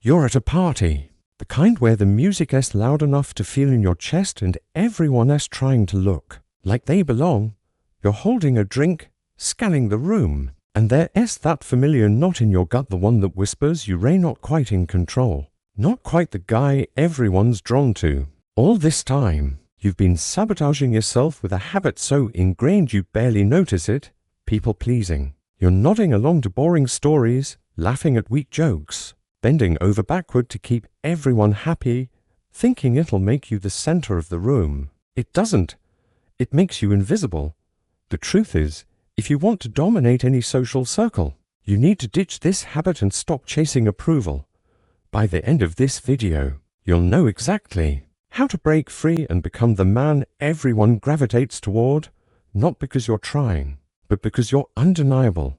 You're at a party, the kind where the music is loud enough to feel in your chest and everyone is trying to look like they belong. You're holding a drink, scanning the room, and there is that familiar knot in your gut, the one that whispers you're not quite in control, not quite the guy everyone's drawn to. All this time, you've been sabotaging yourself with a habit so ingrained you barely notice it, people-pleasing. You're nodding along to boring stories, laughing at weak jokes, bending over backward to keep everyone happy, thinking it'll make you the center of the room. It doesn't. It makes you invisible. The truth is, if you want to dominate any social circle, you need to ditch this habit and stop chasing approval. By the end of this video, you'll know exactly how to break free and become the man everyone gravitates toward, not because you're trying, but because you're undeniable.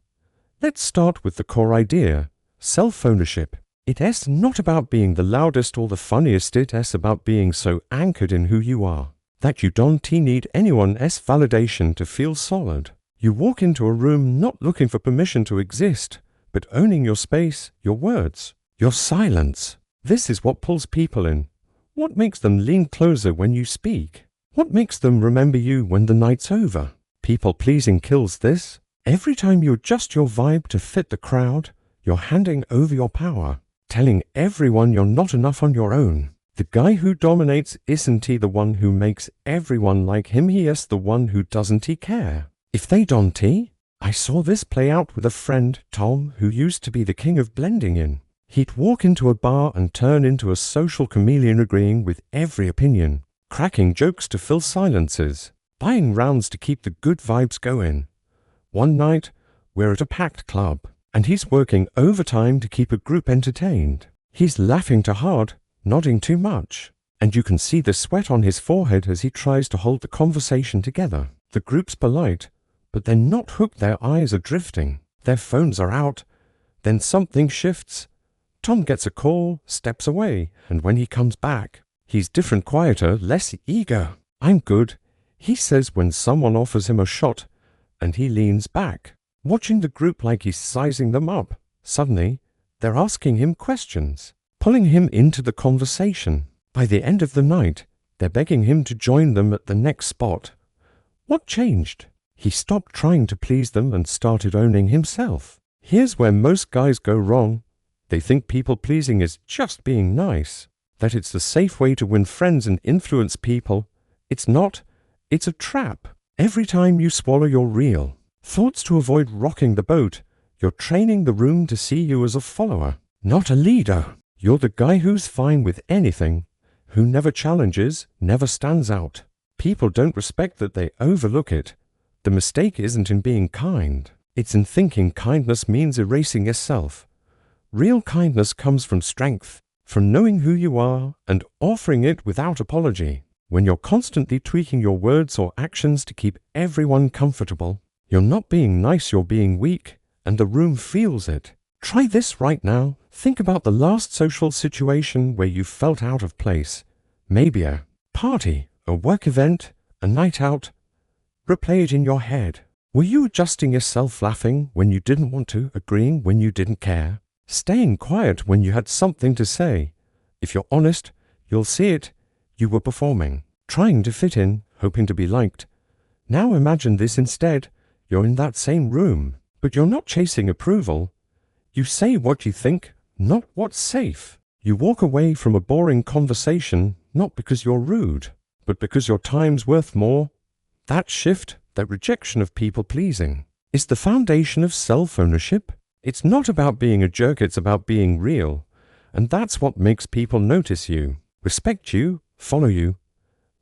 Let's start with the core idea, self-ownership. It is not about being the loudest or the funniest, it is about being so anchored in who you are that you don't need anyone else's validation to feel solid. You walk into a room not looking for permission to exist, but owning your space, your words, your silence. This is what pulls people in. What makes them lean closer when you speak? What makes them remember you when the night's over? People-pleasing kills this. Every time you adjust your vibe to fit the crowd, you're handing over your power, telling everyone you're not enough on your own. The guy who dominates isn't he the one who makes everyone like him, he is the one who doesn't he care. If they don't he? I saw this play out with a friend, Tom, who used to be the king of blending in. He'd walk into a bar and turn into a social chameleon, agreeing with every opinion, cracking jokes to fill silences, buying rounds to keep the good vibes going. One night, we're at a packed club, and he's working overtime to keep a group entertained. He's laughing too hard, nodding too much, and you can see the sweat on his forehead as he tries to hold the conversation together. The group's polite, but they're not hooked, their eyes are drifting, their phones are out. Then something shifts. Tom gets a call, steps away, and when he comes back, he's different, quieter, less eager. "I'm good," he says when someone offers him a shot, and he leans back, watching the group like he's sizing them up. Suddenly, they're asking him questions, pulling him into the conversation. By the end of the night, they're begging him to join them at the next spot. What changed? He stopped trying to please them and started owning himself. Here's where most guys go wrong. They think people-pleasing is just being nice, that it's the safe way to win friends and influence people. It's not. It's a trap. Every time you swallow your real thoughts to avoid rocking the boat, you're training the room to see you as a follower, not a leader. You're the guy who's fine with anything, who never challenges, never stands out. People don't respect that, they overlook it. The mistake isn't in being kind. It's in thinking kindness means erasing yourself. Real kindness comes from strength, from knowing who you are and offering it without apology. When you're constantly tweaking your words or actions to keep everyone comfortable, you're not being nice, you're being weak, and the room feels it. Try this right now. Think about the last social situation where you felt out of place. Maybe a party, a work event, a night out. Replay it in your head. Were you adjusting yourself, laughing when you didn't want to, agreeing when you didn't care, staying quiet when you had something to say? If you're honest, you'll see it. You were performing, trying to fit in, hoping to be liked. Now imagine this instead. You're in that same room, but you're not chasing approval. You say what you think, not what's safe. You walk away from a boring conversation, not because you're rude, but because your time's worth more. That shift, that rejection of people-pleasing, is the foundation of self-ownership. It's not about being a jerk, it's about being real. And that's what makes people notice you, respect you, follow you.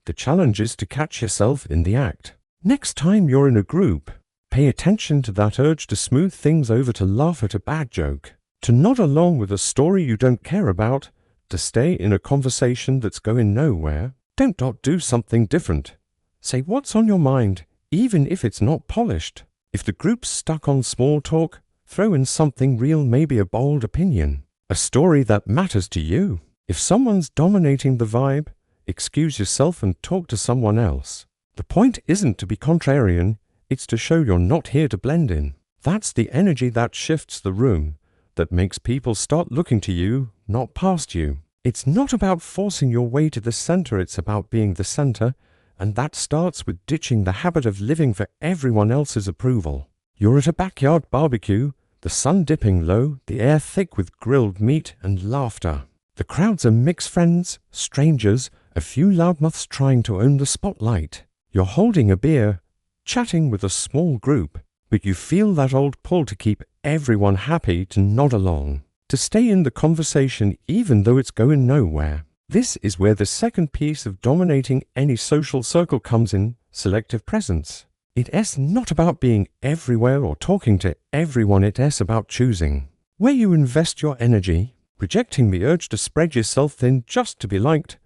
The challenge is to catch yourself in the act. Next time you're in a group, pay attention to that urge to smooth things over, to laugh at a bad joke, to nod along with a story you don't care about, to stay in a conversation that's going nowhere. Don't do something different. Say what's on your mind, even if it's not polished. If the group's stuck on small talk, throw in something real, maybe a bold opinion, a story that matters to you. If someone's dominating the vibe, excuse yourself and talk to someone else. The point isn't to be contrarian, it's to show you're not here to blend in. That's the energy that shifts the room, that makes people start looking to you, not past you. It's not about forcing your way to the center, it's about being the center, and that starts with ditching the habit of living for everyone else's approval. You're at a backyard barbecue, the sun dipping low, the air thick with grilled meat and laughter. The crowds are mixed friends, strangers, a few loudmouths trying to own the spotlight. You're holding a beer, chatting with a small group, but you feel that old pull to keep everyone happy, to nod along, to stay in the conversation even though it's going nowhere. This is where the second piece of dominating any social circle comes in: selective presence. It's not about being everywhere or talking to everyone, it's about choosing where you invest your energy, rejecting the urge to spread yourself thin just to be liked.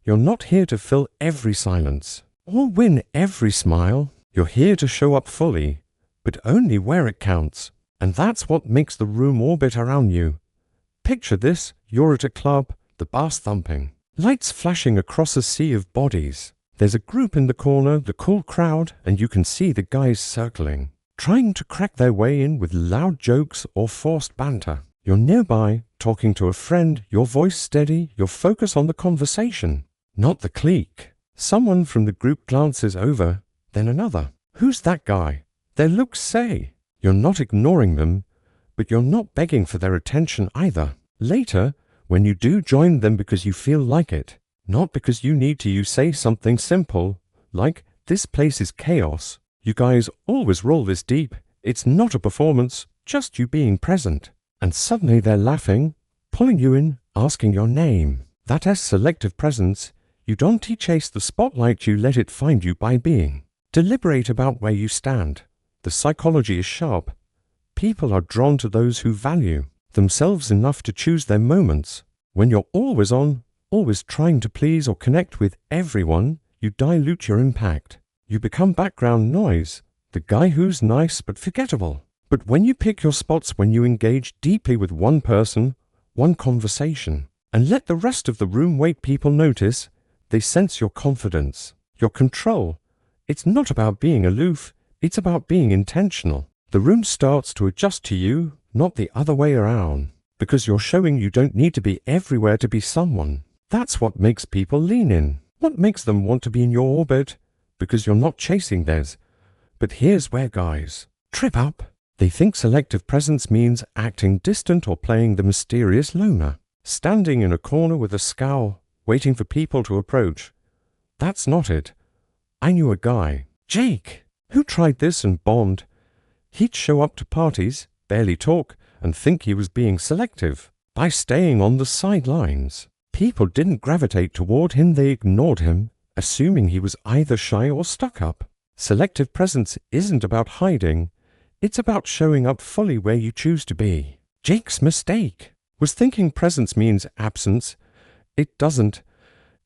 You're not here to fill every silence or win every smile. You're here to show up fully, but only where it counts. And that's what makes the room orbit around you. Picture this: you're at a club, the bass thumping, lights flashing across a sea of bodies. There's a group in the corner, the cool crowd, and you can see the guys circling, trying to crack their way in with loud jokes or forced banter. You're nearby, talking to a friend, your voice steady, your focus on the conversation, not the clique. Someone from the group glances over, then another. Who's that guy? Their looks say. You're not ignoring them, but you're not begging for their attention either. Later, when you do join them because you feel like it, not because you need to, you say something simple, like, "This place is chaos. You guys always roll this deep. It's not a performance, just you being present." And suddenly they're laughing, pulling you in, asking your name. That is selective presence. You don't chase the spotlight, you let it find you by being deliberate about where you stand. The psychology is sharp. People are drawn to those who value themselves enough to choose their moments. When you're always on, always trying to please or connect with everyone, you dilute your impact. You become background noise, the guy who's nice but forgettable. But when you pick your spots, when you engage deeply with one person, one conversation, and let the rest of the room wait, people notice, they sense your confidence, your control. It's not about being aloof, it's about being intentional. The room starts to adjust to you, not the other way around, because you're showing you don't need to be everywhere to be someone. That's what makes people lean in, what makes them want to be in your orbit, because you're not chasing theirs. But here's where guys trip up. They think selective presence means acting distant or playing the mysterious loner, standing in a corner with a scowl, waiting for people to approach. That's not it. I knew a guy, Jake, who tried this and bombed. He'd show up to parties, barely talk, and think he was being selective by staying on the sidelines. People didn't gravitate toward him, they ignored him, assuming he was either shy or stuck up. Selective presence isn't about hiding, it's about showing up fully where you choose to be. Jake's mistake was thinking presence means absence. It doesn't.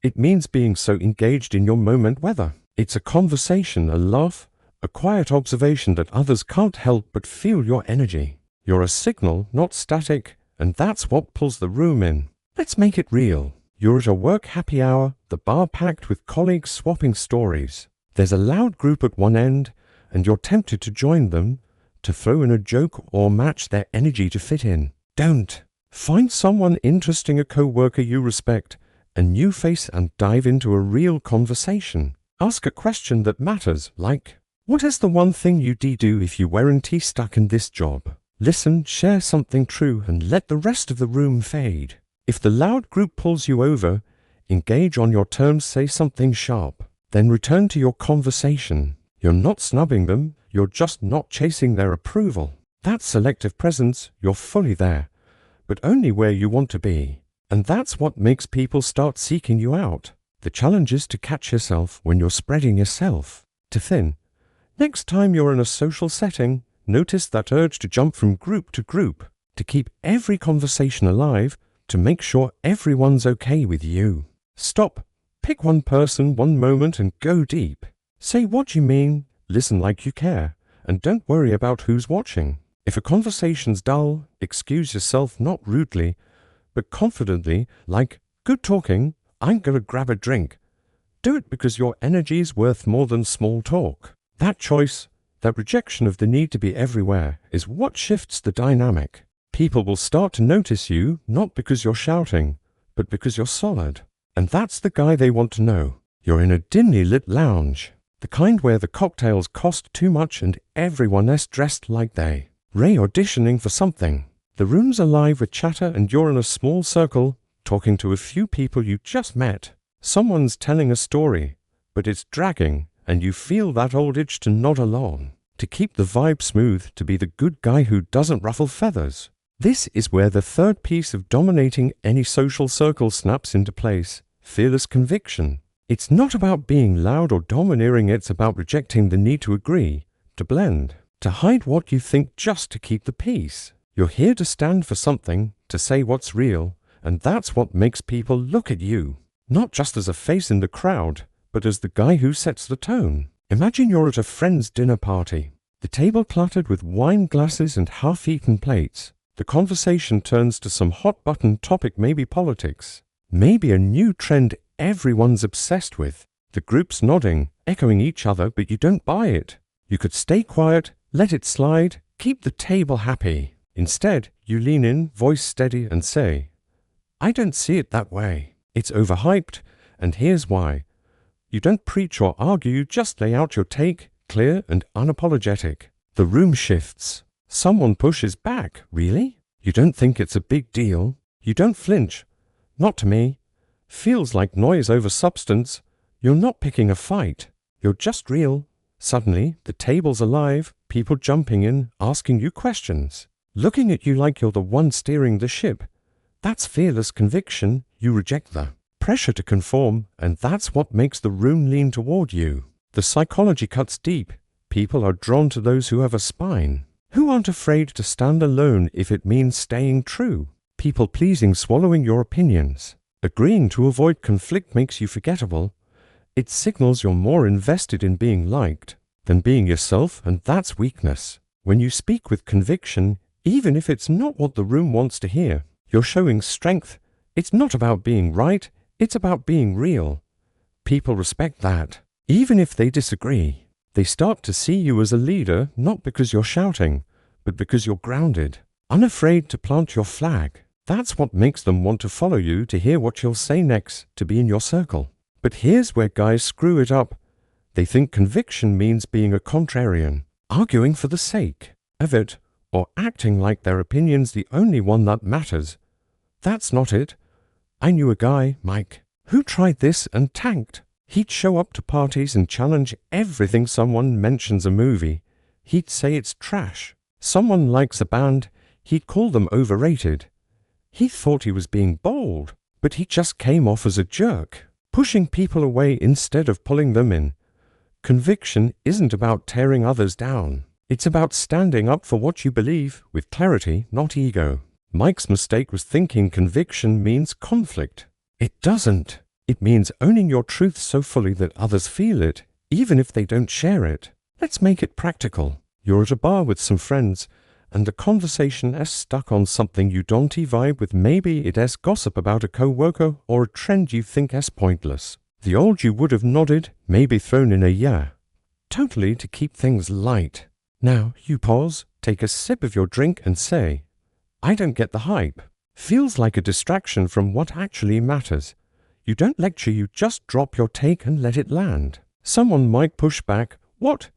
It means being so engaged in your moment, whether it's a conversation, a laugh, a quiet observation, that others can't help but feel your energy. You're a signal, not static, and that's what pulls the room in. Let's make it real. You're at a work happy hour, the bar packed with colleagues swapping stories. There's a loud group at one end, and you're tempted to join them, to throw in a joke or match their energy to fit in. Don't. Find someone interesting, a co-worker you respect, a new face, and dive into a real conversation. Ask a question that matters, like, what is the one thing you'd do if you weren't stuck in this job? Listen, share something true, and let the rest of the room fade. If the loud group pulls you over, engage on your terms, say something sharp, then return to your conversation. You're not snubbing them, you're just not chasing their approval. That's selective presence, you're fully there, but only where you want to be. And that's what makes people start seeking you out. The challenge is to catch yourself when you're spreading yourself too thin. Next time you're in a social setting, notice that urge to jump from group to group, to keep every conversation alive, to make sure everyone's okay with you. Stop, pick one person, one moment, and go deep. Say what you mean, listen like you care, and don't worry about who's watching. If a conversation's dull, excuse yourself, not rudely, but confidently, like, "Good talking, I'm gonna grab a drink." Do it because your energy's worth more than small talk. That choice, that rejection of the need to be everywhere, is what shifts the dynamic. People will start to notice you not because you're shouting, but because you're solid. And that's the guy they want to know. You're in a dimly lit lounge, the kind where the cocktails cost too much and everyone is dressed like they Ray auditioning for something. The room's alive with chatter and you're in a small circle, talking to a few people you just met. Someone's telling a story, but it's dragging, and you feel that old itch to nod along, to keep the vibe smooth, to be the good guy who doesn't ruffle feathers. This is where the third piece of dominating any social circle snaps into place: fearless conviction. It's not about being loud or domineering, it's about rejecting the need to agree, to blend, to hide what you think just to keep the peace. You're here to stand for something, to say what's real, and that's what makes people look at you. Not just as a face in the crowd, but as the guy who sets the tone. Imagine you're at a friend's dinner party, the table cluttered with wine glasses and half-eaten plates. The conversation turns to some hot-button topic, maybe politics, maybe a new trend everyone's obsessed with. The group's nodding, echoing each other, but you don't buy it. You could stay quiet, let it slide, keep the table happy. Instead, you lean in, voice steady, and say, "I don't see it that way. It's overhyped, and here's why." You don't preach or argue, you just lay out your take, clear and unapologetic. The room shifts. Someone pushes back. "Really? You don't think it's a big deal?" You don't flinch. "Not to me." Feels like noise over substance. You're not picking a fight. You're just real. Suddenly, the table's alive, people jumping in, asking you questions, looking at you like you're the one steering the ship. That's fearless conviction. You reject the pressure to conform, and that's what makes the room lean toward you. The psychology cuts deep. People are drawn to those who have a spine, who aren't afraid to stand alone if it means staying true. People-pleasing, swallowing your opinions, agreeing to avoid conflict makes you forgettable. It signals you're more invested in being liked than being yourself, and that's weakness. When you speak with conviction, even if it's not what the room wants to hear, you're showing strength. It's not about being right, it's about being real. People respect that. Even if they disagree, they start to see you as a leader, not because you're shouting, but because you're grounded, unafraid to plant your flag. That's what makes them want to follow you, to hear what you'll say next, to be in your circle. But here's where guys screw it up. They think conviction means being a contrarian, arguing for the sake of it, or acting like their opinion's the only one that matters. That's not it. I knew a guy, Mike, who tried this and tanked. He'd show up to parties and challenge everything. Someone mentions a movie, he'd say it's trash. Someone likes a band, he'd call them overrated. He thought he was being bold, but he just came off as a jerk, pushing people away instead of pulling them in. Conviction isn't about tearing others down. It's about standing up for what you believe, with clarity, not ego. Mike's mistake was thinking conviction means conflict. It doesn't. It means owning your truth so fully that others feel it, even if they don't share it. Let's make it practical. You're at a bar with some friends, and the conversation is stuck on something you don't vibe with. Maybe it is gossip about a co-worker or a trend you think is pointless. The old you would have nodded, maybe thrown in a yeah, totally to keep things light. Now you pause, take a sip of your drink and say, "I don't get the hype." Feels like a distraction from what actually matters. You don't lecture, you just drop your take and let it land. Someone might push back, "What?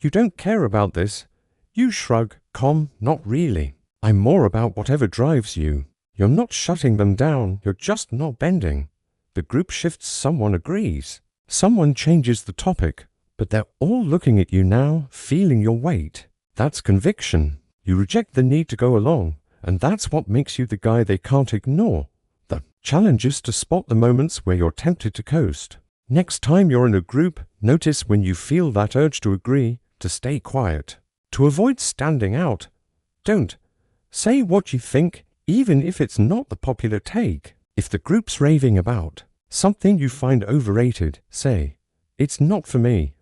You don't care about this?" You shrug, calm, "Not really. I'm more about whatever drives you." You're not shutting them down, you're just not bending. The group shifts, someone agrees. Someone changes the topic, but they're all looking at you now, feeling your weight. That's conviction. You reject the need to go along, and that's what makes you the guy they can't ignore. The challenge is to spot the moments where you're tempted to coast. Next time you're in a group, notice when you feel that urge to agree, to stay quiet, to avoid standing out. Don't. Say what you think, even if it's not the popular take. If the group's raving about something you find overrated, say, "It's not for me.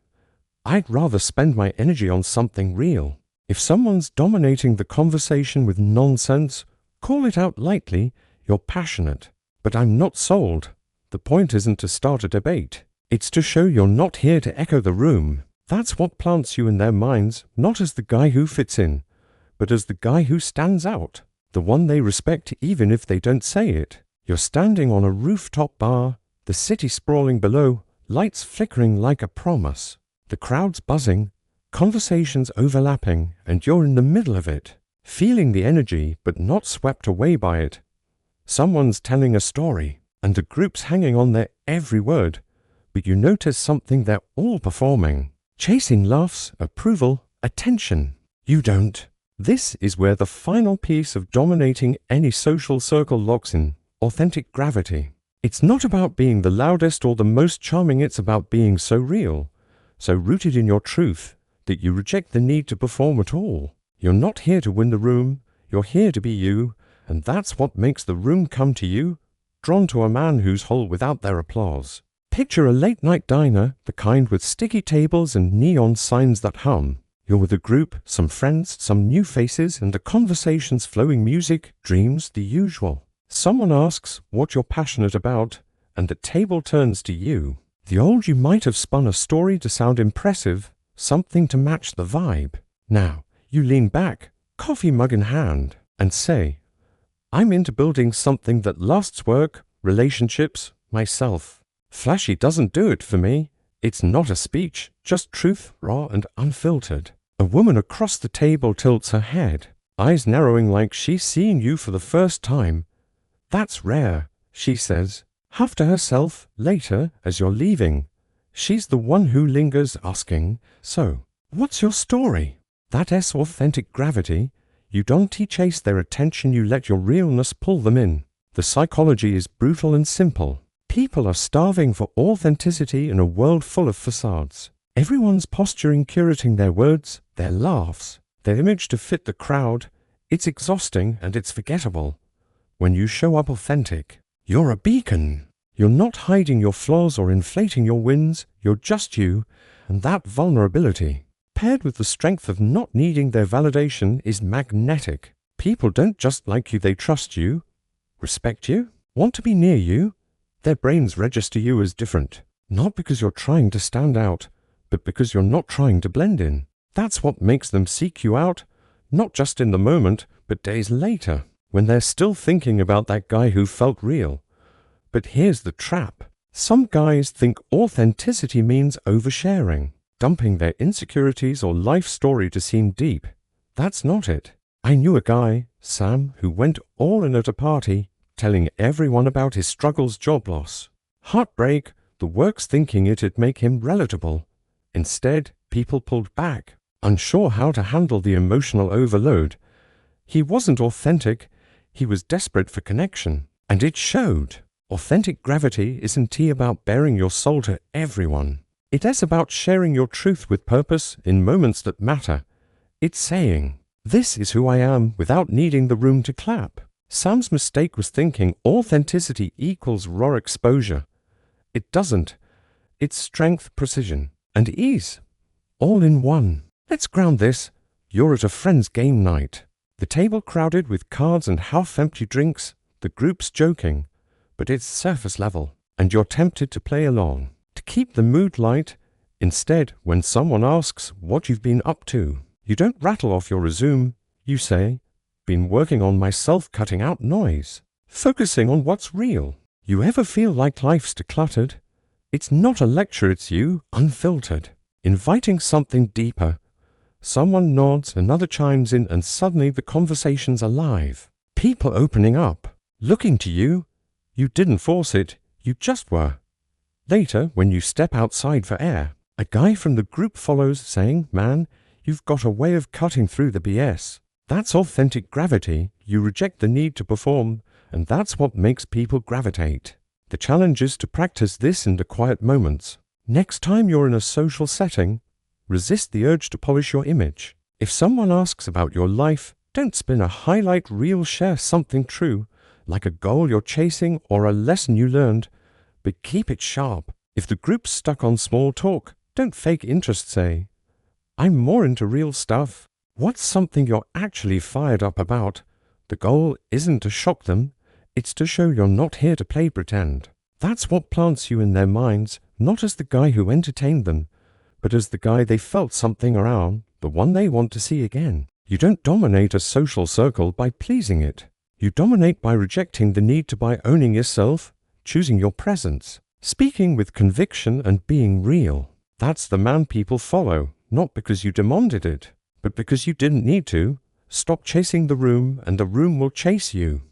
I'd rather spend my energy on something real." If someone's dominating the conversation with nonsense, call it out lightly. "You're passionate, but I'm not sold." The point isn't to start a debate. It's to show you're not here to echo the room. That's what plants you in their minds, not as the guy who fits in, but as the guy who stands out. the one they respect even if they don't say it. You're standing on a rooftop bar, the city sprawling below, lights flickering like a promise. The crowd's buzzing, conversations overlapping, and you're in the middle of it, feeling the energy but not swept away by it. Someone's telling a story, and the group's hanging on their every word, but you notice something they're all performing, chasing laughs, approval, attention. You don't. This is where the final piece of dominating any social circle locks in: authentic gravity. It's not about being the loudest or the most charming, it's about being so real, so rooted in your truth, that you reject the need to perform at all. You're not here to win the room, you're here to be you, and that's what makes the room come to you, drawn to a man who's whole without their applause. Picture a late-night diner, the kind with sticky tables and neon signs that hum. You're with a group, some friends, some new faces, and the conversation's flowing, music, dreams, the usual. Someone asks what you're passionate about, and the table turns to you. The old you might have spun a story to sound impressive, something to match the vibe. Now, you lean back, coffee mug in hand, and say, I'm into building something that lasts: work, relationships, myself. Flashy doesn't do it for me. It's not a speech, just truth, raw and unfiltered. A woman across the table tilts her head, eyes narrowing like she's seeing you for the first time. That's rare, she says, half to herself. Later, as you're leaving, she's the one who lingers, asking, so, what's your story? That's authentic gravity. You don't chase their attention, you let your realness pull them in. The psychology is brutal and simple. People are starving for authenticity in a world full of facades. Everyone's posturing, curating their words, their laughs, their image to fit the crowd. It's exhausting and it's forgettable. When you show up authentic, you're a beacon. You're not hiding your flaws or inflating your wins, you're just you, and that vulnerability, paired with the strength of not needing their validation, is magnetic. People don't just like you, they trust you, respect you, want to be near you. Their brains register you as different, not because you're trying to stand out, but because you're not trying to blend in. That's what makes them seek you out, not just in the moment, but days later, when they're still thinking about that guy who felt real. But here's the trap. Some guys think authenticity means oversharing, dumping their insecurities or life story to seem deep. That's not it. I knew a guy, Sam, who went all in at a party, telling everyone about his struggles, job loss, heartbreak, the works, thinking it'd make him relatable. Instead, people pulled back, unsure how to handle the emotional overload. He wasn't authentic, he was desperate for connection, and it showed. Authentic gravity isn't about bearing your soul to everyone. It's about sharing your truth with purpose in moments that matter. It's saying, this is who I am, without needing the room to clap. Sam's mistake was thinking authenticity equals raw exposure. It doesn't. It's strength, precision, and ease, all in one. Let's ground this. You're at a friend's game night. The table crowded with cards and half-empty drinks, the group's joking, but it's surface level, and you're tempted to play along, to keep the mood light. Instead, when someone asks what you've been up to, you don't rattle off your resume. You say, been working on myself, cutting out noise, focusing on what's real. You ever feel like life's decluttered? It's not a lecture, it's you, unfiltered, inviting something deeper. Someone nods, another chimes in, and suddenly the conversation's alive. People opening up, looking to you. You didn't force it, you just were. Later, when you step outside for air, a guy from the group follows, saying, man, you've got a way of cutting through the BS. That's authentic gravity. You reject the need to perform, and that's what makes people gravitate. The challenge is to practice this in the quiet moments. Next time you're in a social setting, resist the urge to polish your image. If someone asks about your life, don't spin a highlight reel, share something true, like a goal you're chasing or a lesson you learned, but keep it sharp. If the group's stuck on small talk, don't fake interest, say, I'm more into real stuff. What's something you're actually fired up about? The goal isn't to shock them, it's to show you're not here to play pretend. That's what plants you in their minds, not as the guy who entertained them, but as the guy they felt something around, the one they want to see again. You don't dominate a social circle by pleasing it. You dominate by rejecting the need to by owning yourself, choosing your presence, speaking with conviction and being real. That's the man people follow, not because you demanded it, but because you didn't need to. Stop chasing the room and the room will chase you.